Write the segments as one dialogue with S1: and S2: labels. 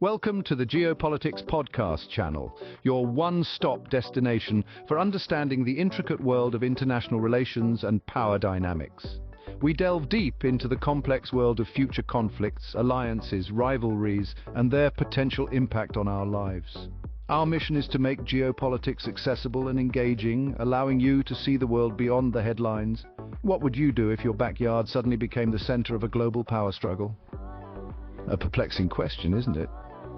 S1: Welcome to the Geopolitics Podcast channel, your one-stop destination for understanding the intricate world of international relations and power dynamics. We delve deep into the complex world of future conflicts, alliances, rivalries, and their potential impact on our lives. Our mission is to make geopolitics accessible and engaging, allowing you to see the world beyond the headlines. What would you do if your backyard suddenly became the center of a global power struggle? A perplexing question, isn't it?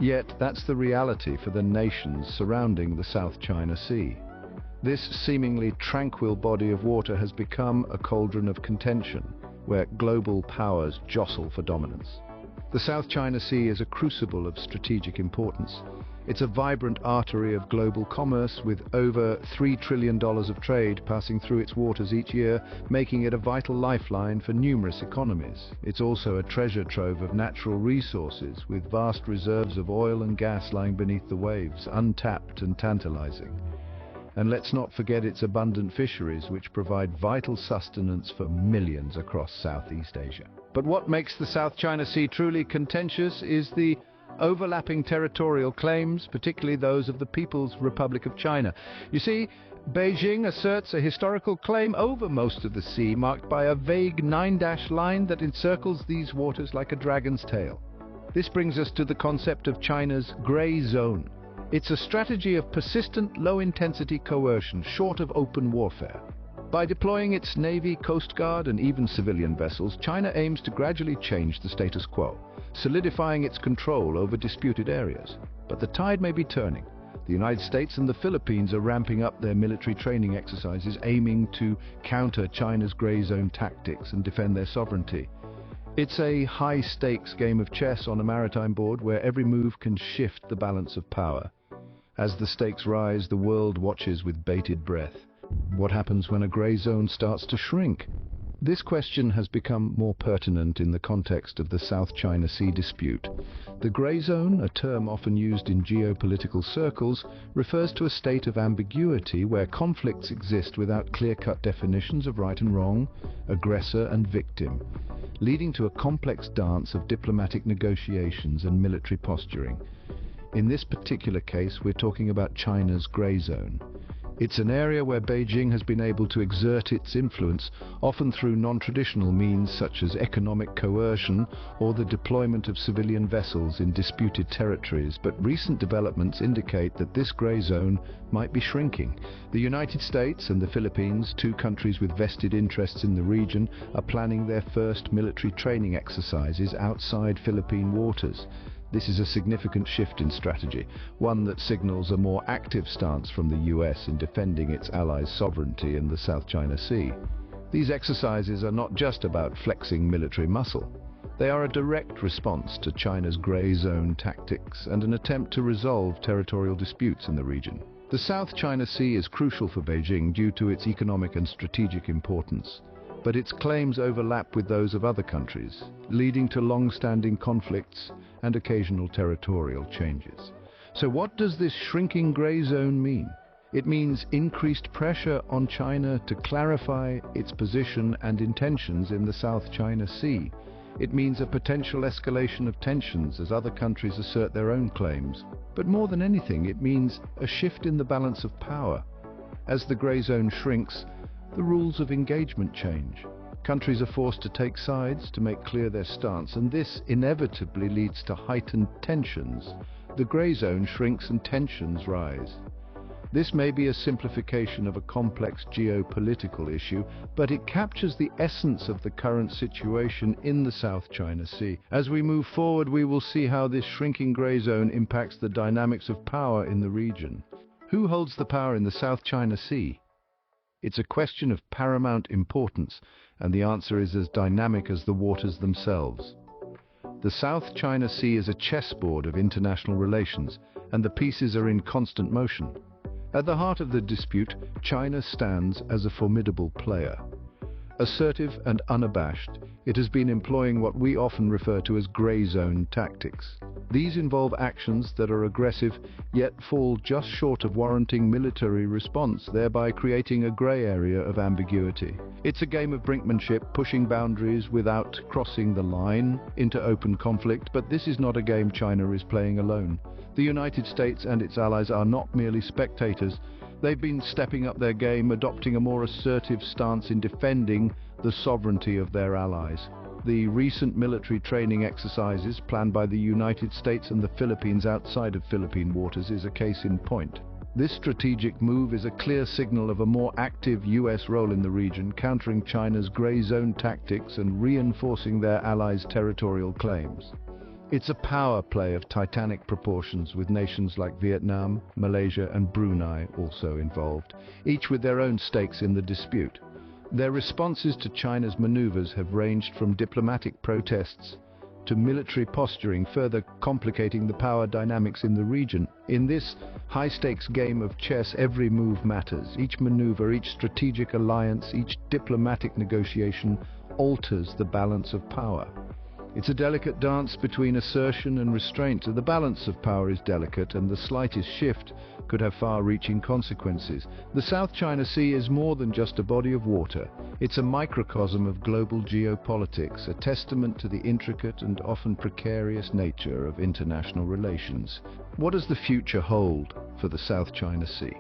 S1: Yet that's the reality for the nations surrounding the South China Sea. This seemingly tranquil body of water has become a cauldron of contention, where global powers jostle for dominance. The South China Sea is a crucible of strategic importance. It's a vibrant artery of global commerce with over $3 trillion of trade passing through its waters each year, making it a vital lifeline for numerous economies. It's also a treasure trove of natural resources with vast reserves of oil and gas lying beneath the waves, untapped and tantalizing. And let's not forget its abundant fisheries, which provide vital sustenance for millions across Southeast Asia. But what makes the South China Sea truly contentious is the overlapping territorial claims, particularly those of the People's Republic of China. You see, Beijing asserts a historical claim over most of the sea, marked by a vague 9-dash line that encircles these waters like a dragon's tail. This brings us to the concept of China's gray zone. It's a strategy of persistent, low-intensity coercion, short of open warfare. By deploying its Navy, Coast Guard, and even civilian vessels, China aims to gradually change the status quo, solidifying its control over disputed areas. But the tide may be turning. The United States and the Philippines are ramping up their military training exercises, aiming to counter China's gray zone tactics and defend their sovereignty. It's a high-stakes game of chess on a maritime board where every move can shift the balance of power. As the stakes rise, the world watches with bated breath. What happens when a gray zone starts to shrink? This question has become more pertinent in the context of the South China Sea dispute. The gray zone, a term often used in geopolitical circles, refers to a state of ambiguity where conflicts exist without clear-cut definitions of right and wrong, aggressor and victim, leading to a complex dance of diplomatic negotiations and military posturing. In this particular case, we're talking about China's gray zone. It's an area where Beijing has been able to exert its influence, often through non-traditional means such as economic coercion or the deployment of civilian vessels in disputed territories. But recent developments indicate that this gray zone might be shrinking. The United States and the Philippines, two countries with vested interests in the region, are planning their first military training exercises outside Philippine waters. This is a significant shift in strategy, one that signals a more active stance from the US in defending its allies' sovereignty in the South China Sea. These exercises are not just about flexing military muscle. They are a direct response to China's gray zone tactics and an attempt to resolve territorial disputes in the region. The South China Sea is crucial for Beijing due to its economic and strategic importance, but its claims overlap with those of other countries, leading to long-standing conflicts and occasional territorial changes. So what does this shrinking gray zone mean? It means increased pressure on China to clarify its position and intentions in the South China Sea. It means a potential escalation of tensions as other countries assert their own claims. But more than anything, it means a shift in the balance of power. As the gray zone shrinks, the rules of engagement change. Countries are forced to take sides to make clear their stance, and this inevitably leads to heightened tensions. The gray zone shrinks and tensions rise. This may be a simplification of a complex geopolitical issue, but it captures the essence of the current situation in the South China Sea. As we move forward, we will see how this shrinking gray zone impacts the dynamics of power in the region. Who holds the power in the South China Sea? It's a question of paramount importance, and the answer is as dynamic as the waters themselves. The South China Sea is a chessboard of international relations, and the pieces are in constant motion. At the heart of the dispute, China stands as a formidable player. Assertive and unabashed, it has been employing what we often refer to as gray zone tactics. These involve actions that are aggressive, yet fall just short of warranting military response, thereby creating a grey area of ambiguity. It's a game of brinkmanship, pushing boundaries without crossing the line into open conflict, but this is not a game China is playing alone. The United States and its allies are not merely spectators. They've been stepping up their game, adopting a more assertive stance in defending the sovereignty of their allies. The recent military training exercises planned by the United States and the Philippines outside of Philippine waters is a case in point. This strategic move is a clear signal of a more active US role in the region, countering China's grey zone tactics and reinforcing their allies' territorial claims. It's a power play of titanic proportions, with nations like Vietnam, Malaysia and Brunei also involved, each with their own stakes in the dispute. Their responses to China's maneuvers have ranged from diplomatic protests to military posturing, further complicating the power dynamics in the region. In this high-stakes game of chess, every move matters. Each maneuver, each strategic alliance, each diplomatic negotiation alters the balance of power. It's a delicate dance between assertion and restraint. The balance of power is delicate, and the slightest shift could have far-reaching consequences. The South China Sea is more than just a body of water. It's a microcosm of global geopolitics, a testament to the intricate and often precarious nature of international relations. What does the future hold for the South China Sea?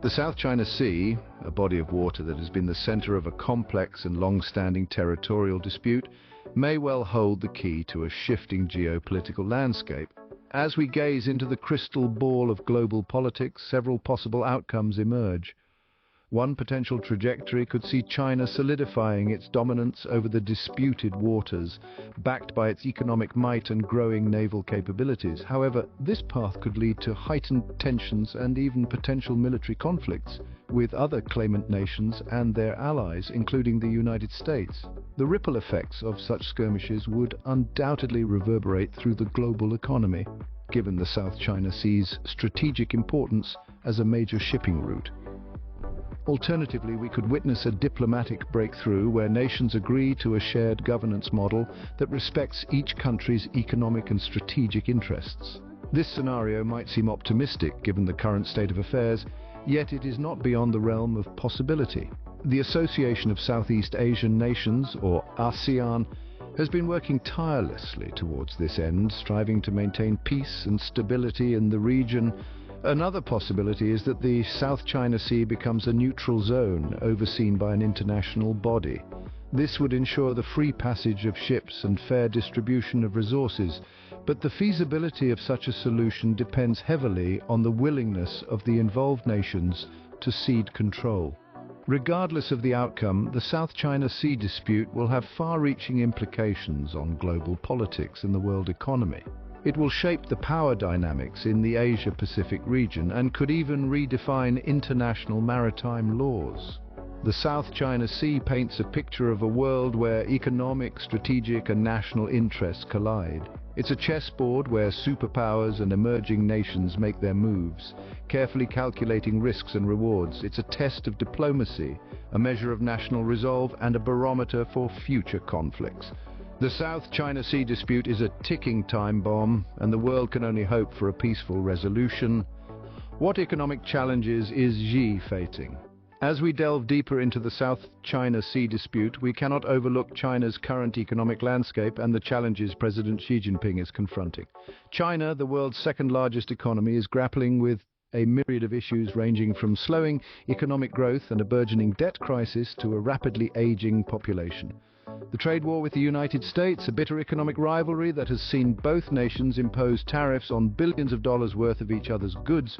S1: The South China Sea, a body of water that has been the center of a complex and long-standing territorial dispute, may well hold the key to a shifting geopolitical landscape. As we gaze into the crystal ball of global politics, several possible outcomes emerge. One potential trajectory could see China solidifying its dominance over the disputed waters, backed by its economic might and growing naval capabilities. However, this path could lead to heightened tensions and even potential military conflicts with other claimant nations and their allies, including the United States. The ripple effects of such skirmishes would undoubtedly reverberate through the global economy, given the South China Sea's strategic importance as a major shipping route. Alternatively, we could witness a diplomatic breakthrough where nations agree to a shared governance model that respects each country's economic and strategic interests. This scenario might seem optimistic given the current state of affairs, yet it is not beyond the realm of possibility. The Association of Southeast Asian Nations, or ASEAN, has been working tirelessly towards this end, striving to maintain peace and stability in the region. Another possibility is that the South China Sea becomes a neutral zone overseen by an international body. This would ensure the free passage of ships and fair distribution of resources, but the feasibility of such a solution depends heavily on the willingness of the involved nations to cede control. Regardless of the outcome, the South China Sea dispute will have far-reaching implications on global politics and the world economy. It will shape the power dynamics in the Asia-Pacific region and could even redefine international maritime laws. The South China Sea paints a picture of a world where economic, strategic and national interests collide. It's a chessboard where superpowers and emerging nations make their moves, carefully calculating risks and rewards. It's a test of diplomacy, a measure of national resolve and a barometer for future conflicts. The South China Sea dispute is a ticking time bomb, and the world can only hope for a peaceful resolution. What economic challenges is Xi facing? As we delve deeper into the South China Sea dispute, we cannot overlook China's current economic landscape and the challenges President Xi Jinping is confronting. China, the world's second-largest economy, is grappling with a myriad of issues ranging from slowing economic growth and a burgeoning debt crisis to a rapidly aging population. The trade war with the United States, a bitter economic rivalry that has seen both nations impose tariffs on billions of dollars worth of each other's goods,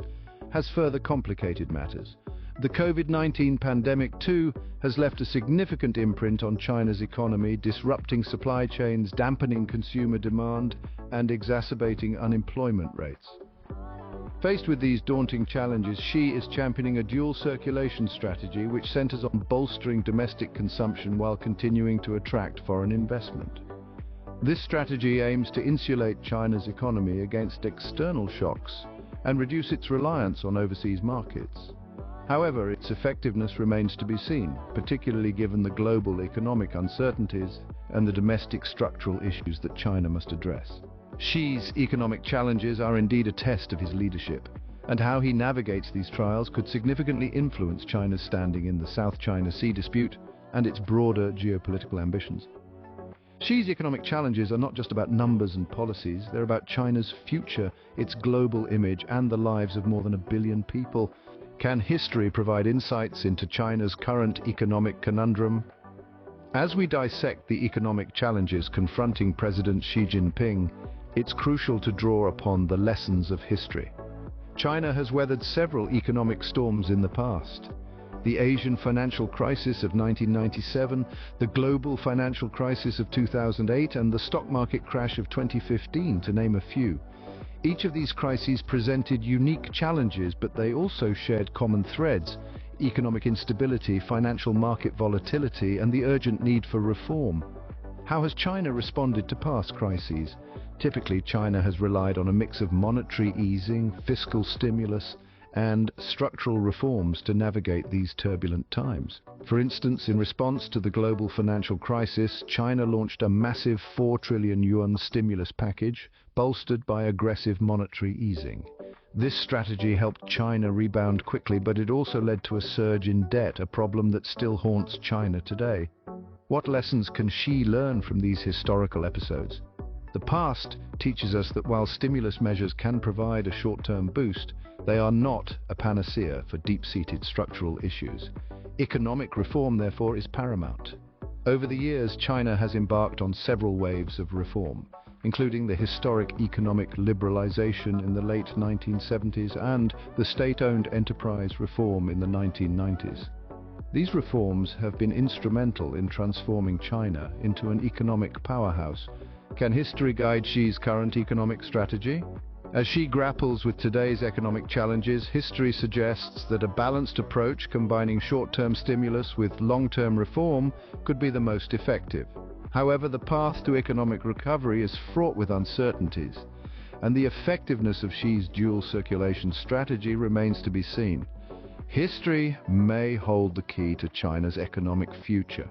S1: has further complicated matters. The COVID-19 pandemic, too, has left a significant imprint on China's economy, disrupting supply chains, dampening consumer demand, and exacerbating unemployment rates. Faced with these daunting challenges, Xi is championing a dual circulation strategy which centers on bolstering domestic consumption while continuing to attract foreign investment. This strategy aims to insulate China's economy against external shocks and reduce its reliance on overseas markets. However, its effectiveness remains to be seen, particularly given the global economic uncertainties and the domestic structural issues that China must address. Xi's economic challenges are indeed a test of his leadership, and how he navigates these trials could significantly influence China's standing in the South China Sea dispute and its broader geopolitical ambitions. Xi's economic challenges are not just about numbers and policies, they're about China's future, its global image, and the lives of more than 1 billion people. Can history provide insights into China's current economic conundrum? As we dissect the economic challenges confronting President Xi Jinping, it's crucial to draw upon the lessons of history. China has weathered several economic storms in the past. The Asian financial crisis of 1997, the global financial crisis of 2008, and the stock market crash of 2015, to name a few. Each of these crises presented unique challenges, but they also shared common threads: economic instability, financial market volatility, and the urgent need for reform. How has China responded to past crises? Typically, China has relied on a mix of monetary easing, fiscal stimulus, and structural reforms to navigate these turbulent times. For instance, in response to the global financial crisis, China launched a massive 4 trillion yuan stimulus package, bolstered by aggressive monetary easing. This strategy helped China rebound quickly, but it also led to a surge in debt, a problem that still haunts China today. What lessons can Xi learn from these historical episodes? The past teaches us that while stimulus measures can provide a short-term boost, they are not a panacea for deep-seated structural issues. Economic reform, therefore, is paramount. Over the years, China has embarked on several waves of reform, including the historic economic liberalization in the late 1970s and the state-owned enterprise reform in the 1990s. These reforms have been instrumental in transforming China into an economic powerhouse. Can history guide Xi's current economic strategy? As Xi grapples with today's economic challenges, history suggests that a balanced approach combining short-term stimulus with long-term reform could be the most effective. However, the path to economic recovery is fraught with uncertainties, and the effectiveness of Xi's dual circulation strategy remains to be seen. History may hold the key to China's economic future.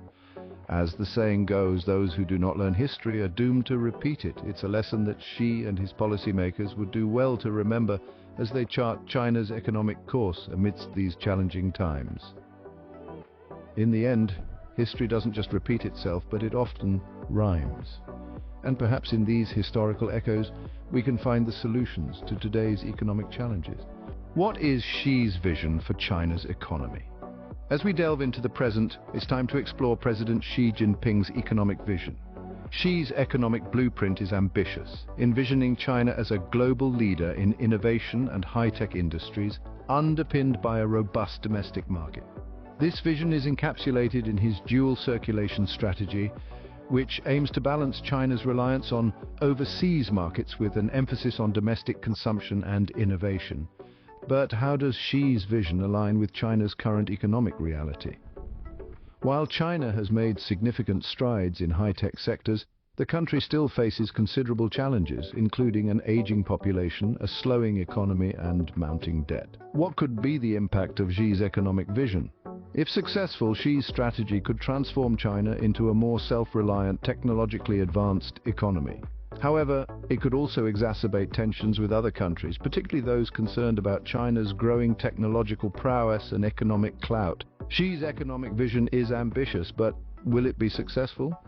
S1: As the saying goes, those who do not learn history are doomed to repeat it. It's a lesson that Xi and his policymakers would do well to remember as they chart China's economic course amidst these challenging times. In the end, history doesn't just repeat itself, but it often rhymes. And perhaps in these historical echoes, we can find the solutions to today's economic challenges. What is Xi's vision for China's economy? As we delve into the present, it's time to explore President Xi Jinping's economic vision. Xi's economic blueprint is ambitious, envisioning China as a global leader in innovation and high-tech industries, underpinned by a robust domestic market. This vision is encapsulated in his dual circulation strategy, which aims to balance China's reliance on overseas markets with an emphasis on domestic consumption and innovation. But how does Xi's vision align with China's current economic reality? While China has made significant strides in high-tech sectors, the country still faces considerable challenges, including an aging population, a slowing economy, and mounting debt. What could be the impact of Xi's economic vision? If successful, Xi's strategy could transform China into a more self-reliant, technologically advanced economy. However, it could also exacerbate tensions with other countries, particularly those concerned about China's growing technological prowess and economic clout. Xi's economic vision is ambitious, but will it be successful?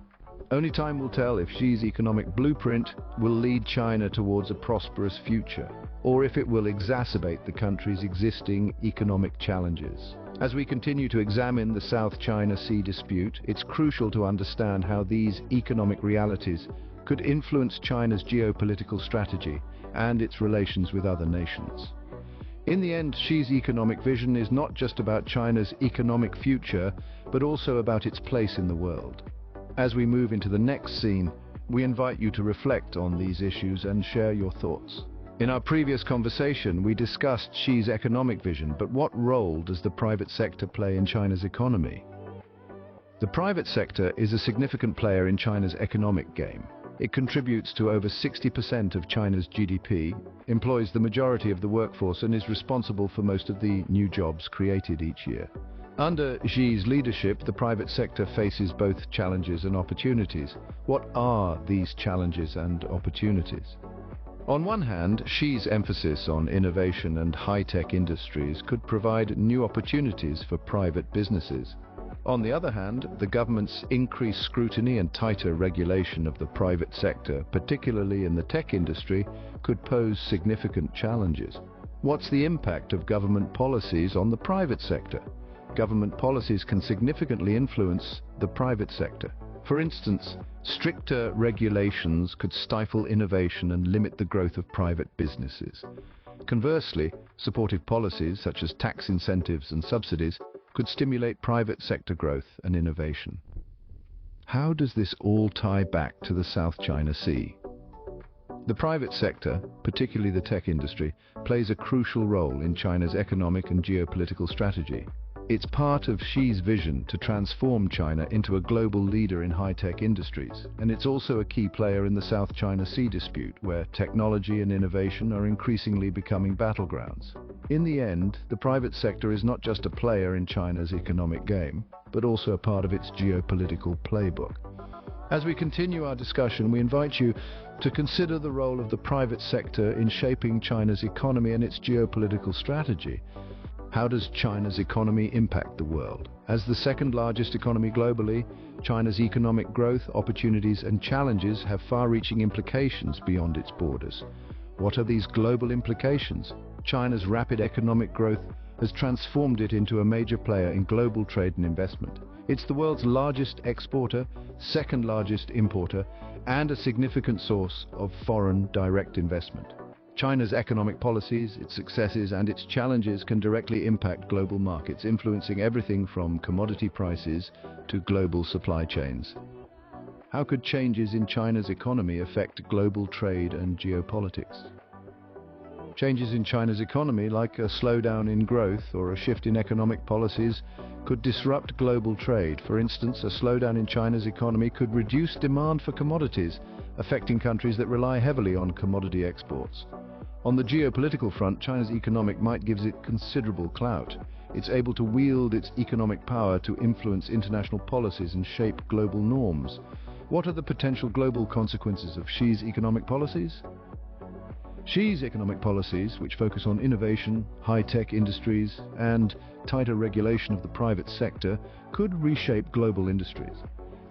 S1: Only time will tell if Xi's economic blueprint will lead China towards a prosperous future, or if it will exacerbate the country's existing economic challenges. As we continue to examine the South China Sea dispute, it's crucial to understand how these economic realities could influence China's geopolitical strategy and its relations with other nations. In the end, Xi's economic vision is not just about China's economic future, but also about its place in the world. As we move into the next scene, we invite you to reflect on these issues and share your thoughts. In our previous conversation, we discussed Xi's economic vision, but what role does the private sector play in China's economy? The private sector is a significant player in China's economic game. It contributes to over 60% of China's GDP, employs the majority of the workforce, and is responsible for most of the new jobs created each year. Under Xi's leadership, the private sector faces both challenges and opportunities. What are these challenges and opportunities? On one hand, Xi's emphasis on innovation and high-tech industries could provide new opportunities for private businesses. On the other hand, the government's increased scrutiny and tighter regulation of the private sector, particularly in the tech industry, could pose significant challenges. What's the impact of government policies on the private sector? Government policies can significantly influence the private sector. For instance, stricter regulations could stifle innovation and limit the growth of private businesses. Conversely, supportive policies such as tax incentives and subsidies could stimulate private sector growth and innovation. How does this all tie back to the South China Sea? The private sector, particularly the tech industry, plays a crucial role in China's economic and geopolitical strategy. It's part of Xi's vision to transform China into a global leader in high-tech industries, and it's also a key player in the South China Sea dispute, where technology and innovation are increasingly becoming battlegrounds. In the end, the private sector is not just a player in China's economic game, but also a part of its geopolitical playbook. As we continue our discussion, we invite you to consider the role of the private sector in shaping China's economy and its geopolitical strategy. How does China's economy impact the world? As the second largest economy globally, China's economic growth, opportunities and challenges have far-reaching implications beyond its borders. What are these global implications? China's rapid economic growth has transformed it into a major player in global trade and investment. It's the world's largest exporter, second largest importer, and a significant source of foreign direct investment. China's economic policies, its successes and its challenges can directly impact global markets, influencing everything from commodity prices to global supply chains. How could changes in China's economy affect global trade and geopolitics? Changes in China's economy, like a slowdown in growth or a shift in economic policies, could disrupt global trade. For instance, a slowdown in China's economy could reduce demand for commodities, affecting countries that rely heavily on commodity exports. On the geopolitical front, China's economic might gives it considerable clout. It's able to wield its economic power to influence international policies and shape global norms. What are the potential global consequences of Xi's economic policies? Xi's economic policies, which focus on innovation, high-tech industries, and tighter regulation of the private sector, could reshape global industries.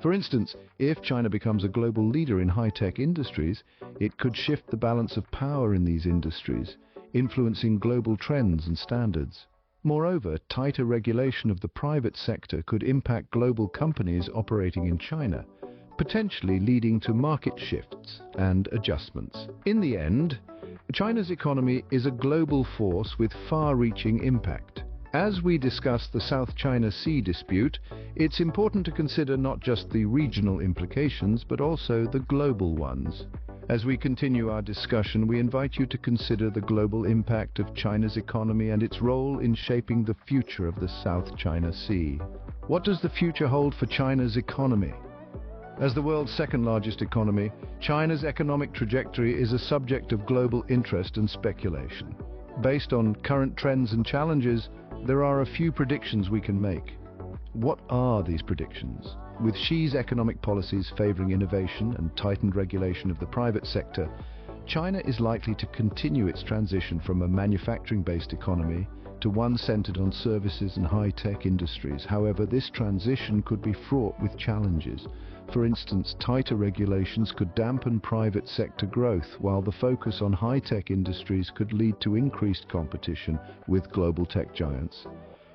S1: For instance, if China becomes a global leader in high-tech industries, it could shift the balance of power in these industries, influencing global trends and standards. Moreover, tighter regulation of the private sector could impact global companies operating in China, potentially leading to market shifts and adjustments. In the end, China's economy is a global force with far-reaching impact. As we discuss the South China Sea dispute, it's important to consider not just the regional implications, but also the global ones. As we continue our discussion, we invite you to consider the global impact of China's economy and its role in shaping the future of the South China Sea. What does the future hold for China's economy? As the world's second-largest economy, China's economic trajectory is a subject of global interest and speculation. Based on current trends and challenges, there are a few predictions we can make. What are these predictions? With Xi's economic policies favoring innovation and tightened regulation of the private sector, China is likely to continue its transition from a manufacturing-based economy to one centered on services and high-tech industries. However, this transition could be fraught with challenges. For instance, tighter regulations could dampen private sector growth, while the focus on high-tech industries could lead to increased competition with global tech giants.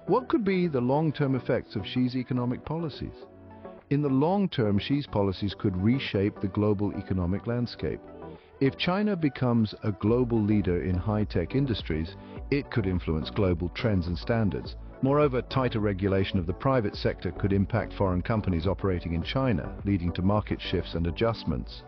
S1: What could be the long-term effects of Xi's economic policies? In the long term, Xi's policies could reshape the global economic landscape. If China becomes a global leader in high-tech industries, it could influence global trends and standards. Moreover, tighter regulation of the private sector could impact foreign companies operating in China, leading to market shifts and adjustments.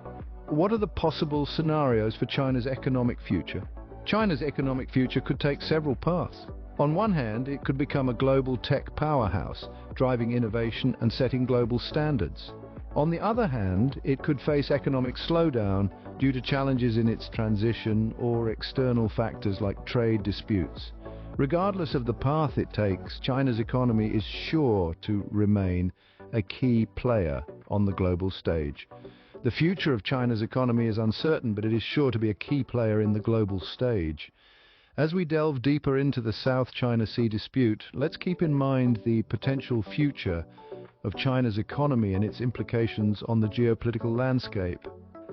S1: What are the possible scenarios for China's economic future? China's economic future could take several paths. On one hand, it could become a global tech powerhouse, driving innovation and setting global standards. On the other hand, it could face economic slowdown due to challenges in its transition or external factors like trade disputes. Regardless of the path it takes, China's economy is sure to remain a key player on the global stage. The future of China's economy is uncertain, but it is sure to be a key player in the global stage. As we delve deeper into the South China Sea dispute, let's keep in mind the potential future of China's economy and its implications on the geopolitical landscape.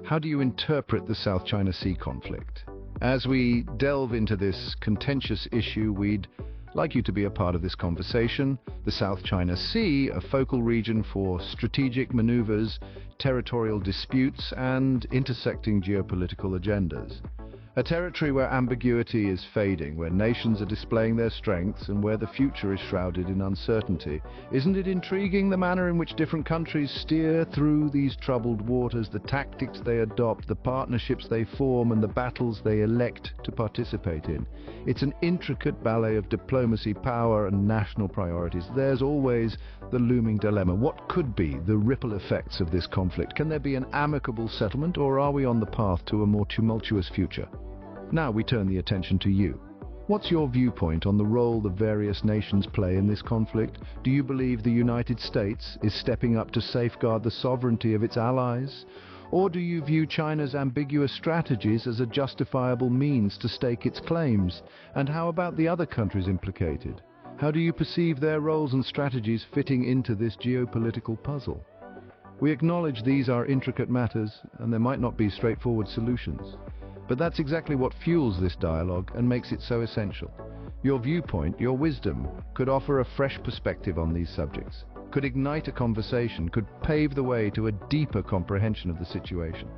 S1: How do you interpret the South China Sea conflict? As we delve into this contentious issue, we'd like you to be a part of this conversation. The South China Sea, a focal region for strategic maneuvers, territorial disputes, and intersecting geopolitical agendas. A territory where ambiguity is fading, where nations are displaying their strengths, and where the future is shrouded in uncertainty. Isn't it intriguing, the manner in which different countries steer through these troubled waters, the tactics they adopt, the partnerships they form, and the battles they elect to participate in? It's an intricate ballet of diplomacy, power, and national priorities. There's always the looming dilemma. What could be the ripple effects of this conflict? Can there be an amicable settlement, or are we on the path to a more tumultuous future? Now we turn the attention to you. What's your viewpoint on the role the various nations play in this conflict? Do you believe the United States is stepping up to safeguard the sovereignty of its allies? Or do you view China's ambiguous strategies as a justifiable means to stake its claims? And how about the other countries implicated? How do you perceive their roles and strategies fitting into this geopolitical puzzle? We acknowledge these are intricate matters, and there might not be straightforward solutions. But that's exactly what fuels this dialogue and makes it so essential. Your viewpoint, your wisdom, could offer a fresh perspective on these subjects, could ignite a conversation, could pave the way to a deeper comprehension of the situation.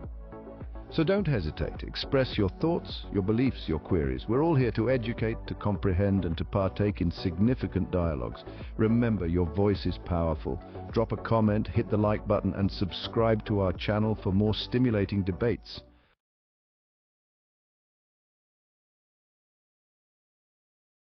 S1: So don't hesitate. Express your thoughts, your beliefs, your queries. We're all here to educate, to comprehend, and to partake in significant dialogues. Remember, your voice is powerful. Drop a comment, hit the like button, and subscribe to our channel for more stimulating debates.